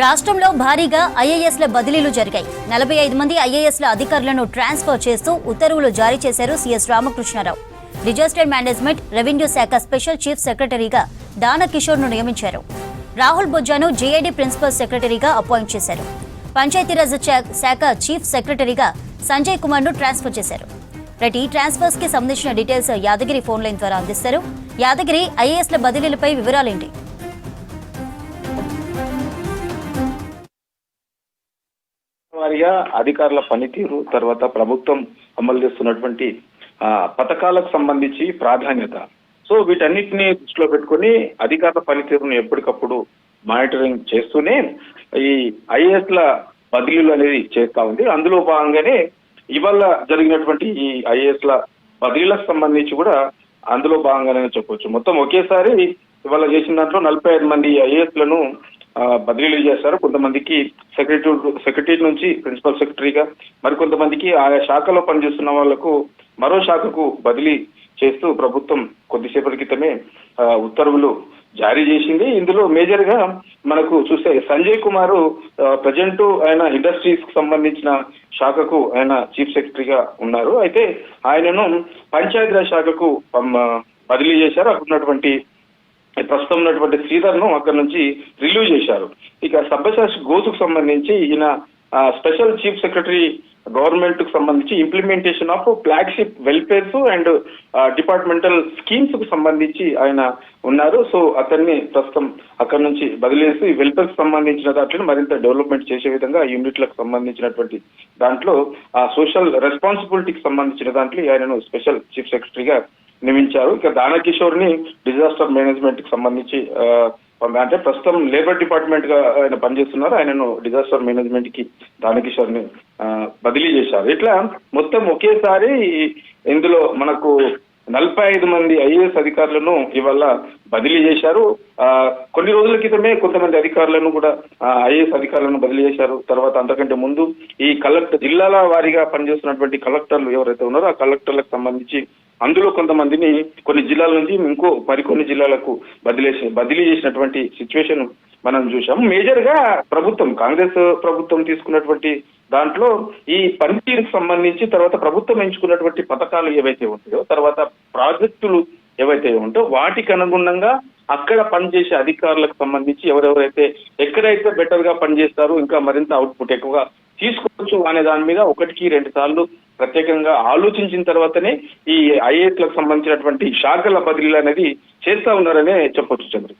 రాష్ట్రంలో భారీగా ఐఏఎస్ల బదిలీలు జరిగాయి. 45 మంది ఐఏఎస్ల అధికారులను ట్రాన్స్ఫర్ చేస్తూ ఉత్తర్వులు జారీ చేశారు CS Ramakrishna Rao. Disaster management, revenue శాఖ స్పెషల్ చీఫ్ సెక్రటరీగా దాన కిషోర్ను నియమించారు. రాహుల్ బొజ్జాను జేఐడీ ప్రిన్సిపల్ సెక్రటరీగా అపాయింట్ చేశారు. పంచాయతీరాజ్ శాఖ చీఫ్ సెక్రటరీగా సంజయ్ కుమార్ను ట్రాన్స్ఫర్ చేశారు. ఈ ట్రాన్స్ఫర్స్ కి సంబంధించిన డీటెయిల్స్ యాదగిరి ఫోన్ లైన్ ద్వారా అందిస్తారు. యాదగిరి, ఐఏఎస్ల బదిలీలపై వివరాలేంటి? వారిగా అధికారుల పనితీరు, తర్వాత ప్రభుత్వం అమలు చేస్తున్నటువంటి పథకాలకు సంబంధించి ప్రాధాన్యత, సో వీటన్నిటిని దృష్టిలో పెట్టుకుని అధికారుల పనితీరును ఎప్పటికప్పుడు మానిటరింగ్ చేస్తూనే ఈ ఐఏఎస్ల బదిలీలు అనేది చేస్తా ఉంది. అందులో భాగంగానే ఇవాళ జరిగినటువంటి ఈ ఐఏఎస్ల బదిలీలకు సంబంధించి కూడా అందులో భాగంగానే చెప్పొచ్చు. మొత్తం ఒకేసారి ఇవాళ చేసిన దాంట్లో 45 మంది ఐఏఎస్లను బదిలీలు చేశారు. కొంతమందికి సెక్రటరీ నుంచి ప్రిన్సిపల్ సెక్రటరీగా, మరికొంతమందికి ఆయా శాఖలో పనిచేస్తున్న వాళ్లకు మరో శాఖకు బదిలీ చేస్తూ ప్రభుత్వం కొద్దిసేపటి క్రితమే ఉత్తర్వులు జారీ చేసింది. ఇందులో మేజర్ గా మనకు చూస్తే సంజయ్ కుమార్ ప్రజెంట్ ఆయన ఇండస్ట్రీస్ కు సంబంధించిన శాఖకు ఆయన చీఫ్ సెక్రటరీగా ఉన్నారు. అయితే ఆయనను పంచాయతీరాజ్ శాఖకు బదిలీ చేశారు. అక్కడ ఉన్నటువంటి ప్రస్తుతం ఉన్నటువంటి శ్రీధర్ను అక్కడ నుంచి రిలీవ్ చేశారు. ఇక సభ్యశాఖ గోసుకు సంబంధించి ఈయన స్పెషల్ చీఫ్ సెక్రటరీ గవర్నమెంట్ కు సంబంధించి implementation of flagship welfares and departmental schemes కు సంబంధించి ఆయన ఉన్నారు. సో అతన్ని ప్రస్తుతం అక్కడ నుంచి బదిలీ చేసి వెల్ఫేర్ కు సంబంధించిన దాంట్లో మరింత డెవలప్మెంట్ చేసే విధంగా యూనిట్లకు సంబంధించినటువంటి దాంట్లో ఆ సోషల్ రెస్పాన్సిబిలిటీకి సంబంధించిన దాంట్లో ఆయనను స్పెషల్ చీఫ్ సెక్రటరీగా నియమించారు. ఇక దాన కిషోర్ ని డిజాస్టర్ మేనేజ్మెంట్ కి సంబంధించి అంటే ప్రస్తుతం లేబర్ డిపార్ట్మెంట్ గా ఆయన పనిచేస్తున్నారు. ఆయనను డిజాస్టర్ మేనేజ్మెంట్ కి దానకిషోర్ ని బదిలీ చేశారు. ఇట్లా మొత్తం ఒకేసారి ఇందులో మనకు 45 మంది ఐఏఎస్ అధికారులను ఇవాళ బదిలీ చేశారు. కొన్ని రోజుల క్రితమే కొంతమంది అధికారులను కూడా ఐఏఎస్ అధికారులను బదిలీ చేశారు. తర్వాత అంతకంటే ముందు ఈ జిల్లాల వారీగా పనిచేస్తున్నటువంటి కలెక్టర్లు ఎవరైతే ఉన్నారో ఆ కలెక్టర్లకు సంబంధించి అందులో కొంతమందిని కొన్ని జిల్లాల నుంచి మరికొన్ని జిల్లాలకు బదిలీ చేసినటువంటి సిచ్యువేషన్ మనం చూసాము. మేజర్ గా కాంగ్రెస్ ప్రభుత్వం తీసుకున్నటువంటి దాంట్లో ఈ పనితీరుకు సంబంధించి, తర్వాత ప్రభుత్వం ఎంచుకున్నటువంటి పథకాలు ఏవైతే ఉంటాయో, తర్వాత ప్రాజెక్టులు ఏవైతే ఉంటాయో వాటికి అనుగుణంగా అక్కడ పనిచేసే అధికారులకు సంబంధించి ఎవరెవరైతే ఎక్కడైతే బెటర్ గా పనిచేస్తారు, ఇంకా మరింత అవుట్పుట్ ఎక్కువగా తీసుకోవచ్చు అనే దాని మీద 1-2 సార్లు ప్రత్యేకంగా ఆలోచించిన తర్వాతనే ఈ ఐఏఎస్లకు సంబంధించినటువంటి శాఖల బదిలీలు అనేది చేస్తా ఉన్నారనే చెప్పొచ్చు చంద్ర.